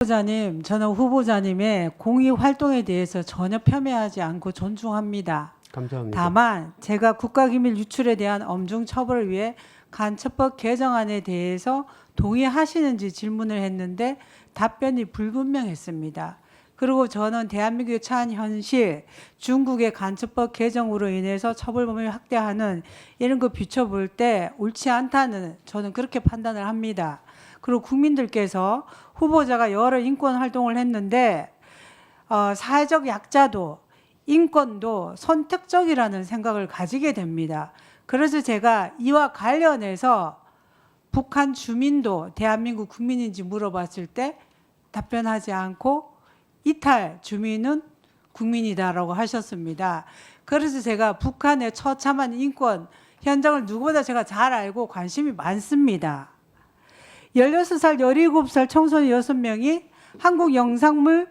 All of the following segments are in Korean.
후보자님, 저는 후보자님의 공익 활동에 대해서 전혀 폄훼하지 않고 존중합니다. 감사합니다. 다만 제가 국가기밀 유출에 대한 엄중 처벌을 위해 간첩법 개정안에 대해서 동의하시는지 질문을 했는데 답변이 불분명했습니다. 그리고 저는 대한민국에 처한 현실, 중국의 간첩법 개정으로 인해서 처벌 범위를 확대하는 이런 거 비춰볼 때 옳지 않다는 저는 그렇게 판단을 합니다. 그리고 국민들께서 후보자가 여러 인권 활동을 했는데 사회적 약자도 인권도 선택적이라는 생각을 가지게 됩니다. 그래서 제가 이와 관련해서 북한 주민도 대한민국 국민인지 물어봤을 때 답변하지 않고 이탈 주민은 국민이다라고 하셨습니다. 그래서 제가 북한의 처참한 인권 현장을 누구보다 제가 잘 알고 관심이 많습니다. 16살, 17살 청소년 6명이 한국 영상물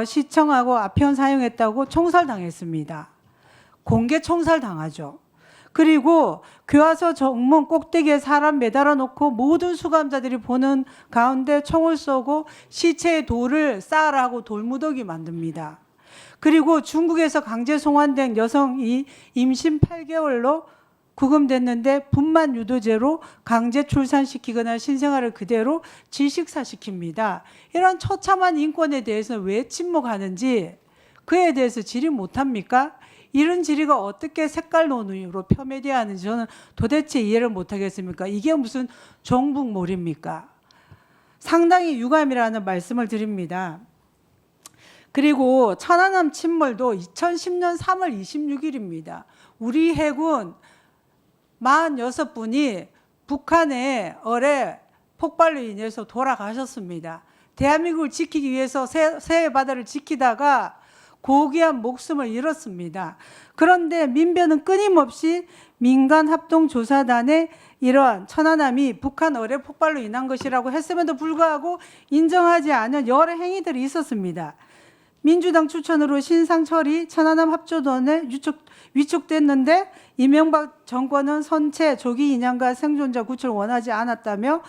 시청하고 아편 사용했다고 총살당했습니다. 공개 총살당하죠. 그리고 교화소 정문 꼭대기에 사람 매달아 놓고 모든 수감자들이 보는 가운데 총을 쏘고 시체에 돌을 쌓으라고 돌무더기 만듭니다. 그리고 중국에서 강제 송환된 여성이 임신 8개월로 구금됐는데 분만 유도제로 강제 출산시키거나 신생아를 그대로 질식사시킵니다. 이런 처참한 인권에 대해서 왜 침묵하는지 그에 대해서 질의 못합니까? 이런 질의가 어떻게 색깔 논의로 폄훼되어야 하는지 저는 도대체 이해를 못하겠습니까? 이게 무슨 종북몰입니까? 상당히 유감이라는 말씀을 드립니다. 그리고 천안함 침몰도 2010년 3월 26일입니다. 우리 해군 46분이 북한의 어뢰 폭발로 인해서 돌아가셨습니다. 대한민국을 지키기 위해서 서해 바다를 지키다가 고귀한 목숨을 잃었습니다. 그런데 민변은 끊임없이 민간합동조사단의 이러한 천안함이 북한 어뢰 폭발로 인한 것이라고 했음에도 불구하고 인정하지 않은 여러 행위들이 있었습니다. 민주당 추천으로 신상철이 천안함 합조단에 위촉됐는데 이명박 정권은 선체 조기 인양과 생존자 구출을 원하지 않았다며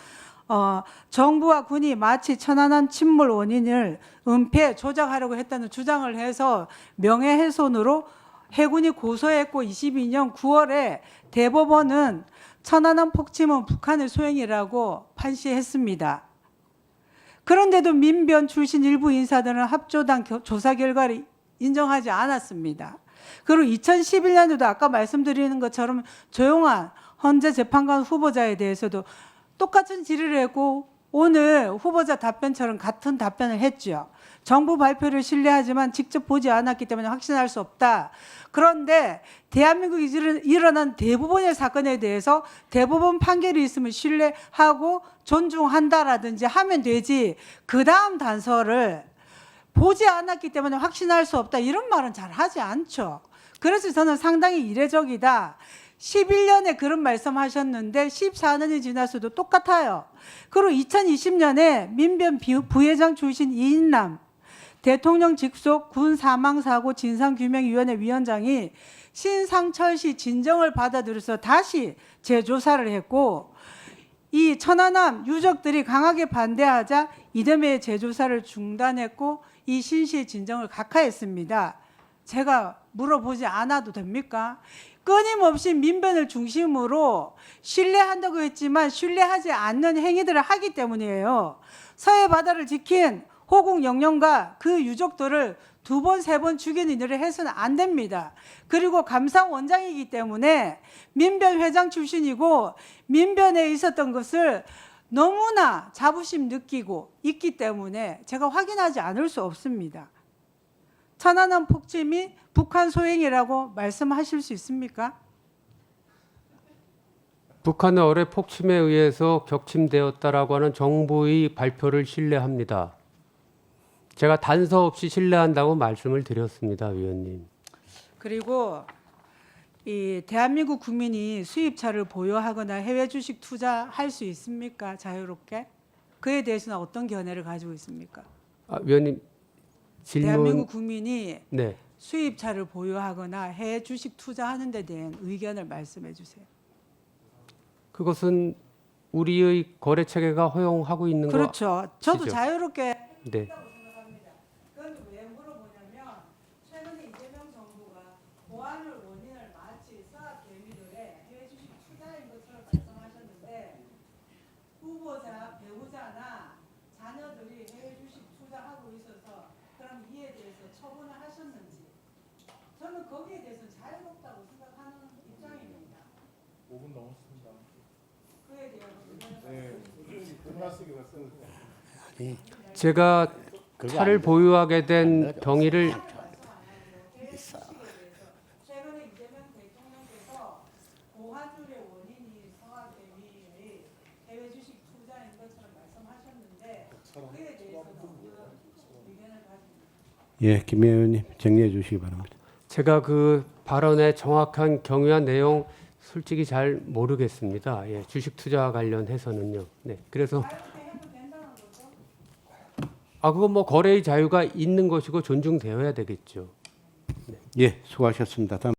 정부와 군이 마치 천안함 침몰 원인을 은폐 조작하려고 했다는 주장을 해서 명예훼손으로 해군이 고소했고 22년 9월에 대법원은 천안함 폭침은 북한의 소행이라고 판시했습니다. 그런데도 민변 출신 일부 인사들은 합조단 조사 결과를 인정하지 않았습니다. 그리고 2011년에도 아까 말씀드리는 것처럼 조용한 헌재 재판관 후보자에 대해서도 똑같은 질의를 했고 오늘 후보자 답변처럼 같은 답변을 했죠. 정부 발표를 신뢰하지만 직접 보지 않았기 때문에 확신할 수 없다. 그런데 대한민국에 일어난 대부분의 사건에 대해서 대법원 판결이 있으면 신뢰하고 존중한다라든지 하면 되지 그 다음 단서를 보지 않았기 때문에 확신할 수 없다 이런 말은 잘 하지 않죠. 그래서 저는 상당히 이례적이다. 11년에 그런 말씀하셨는데 14년이 지났어도 똑같아요. 그리고 2020년에 민변 부회장 출신 이인남 대통령 직속 군 사망사고 진상규명위원회 위원장이 신상철 씨 진정을 받아들여서 다시 재조사를 했고 이 천안함 유족들이 강하게 반대하자 이듬해 재조사를 중단했고 이 신 씨의 진정을 각하했습니다. 제가 물어보지 않아도 됩니까? 끊임없이 민변을 중심으로 신뢰한다고 했지만 신뢰하지 않는 행위들을 하기 때문이에요. 서해 바다를 지킨 호국 영령과 그 유족들을 2번, 3번 죽이는 일을 해서는 안 됩니다. 그리고 감사원장이기 때문에 민변 회장 출신이고 민변에 있었던 것을 너무나 자부심 느끼고 있기 때문에 제가 확인하지 않을 수 없습니다. 천안함 폭침이 북한 소행이라고 말씀하실 수 있습니까? 북한의 어뢰 폭침에 의해서 격침되었다라고 하는 정부의 발표를 신뢰합니다. 제가 단서 없이 신뢰한다고 말씀을 드렸습니다, 위원님. 그리고 이 대한민국 국민이 수입차를 보유하거나 해외 주식 투자할 수 있습니까? 자유롭게? 그에 대해서는 어떤 견해를 가지고 있습니까? 위원님 질문. 대한민국 국민이 네. 수입차를 보유하거나 해외 주식 투자하는 데 대한 의견을 말씀해 주세요. 그것은 우리의 거래 체계가 허용하고 있는 그렇죠. 저도 것이죠. 자유롭게 네. 있다고 생각합니다. 그건 왜 물어보냐면 최근에 이재명 정부가 보안을 원인을 마치 서학 개미들의 해외 주식 투자인 것처럼 말씀하셨는데 후보자, 배우자나 자녀들이 해외 주식 투자하고 있어서 그럼 이에 대해서 처분을 하셨는지 저는 거기에 대해서 자유롭다고 생각하는 입장입니다. 5분 넘었습니다. 그에 대한 의견을 네, 끝났으니까 끝. 아니, 제가 그거 차를 안 돼. 보유하게 된 경위를 있어. 최근에 이재명 대통령께서 고환율의 원인이 서학개미의 해외 주식 투자인 것처럼 말씀하셨는데 그에 대해서는 어떤 의견을 가집니까? 예, 김 의원님 정리해 주시기 바랍니다. 제가 그 발언의 정확한 경위와 내용 솔직히 잘 모르겠습니다. 예, 주식 투자와 관련해서는요. 네, 그래서 자유롭게 해도 된다는 거죠? 그건 뭐 거래의 자유가 있는 것이고 존중되어야 되겠죠. 예, 수고하셨습니다. 다음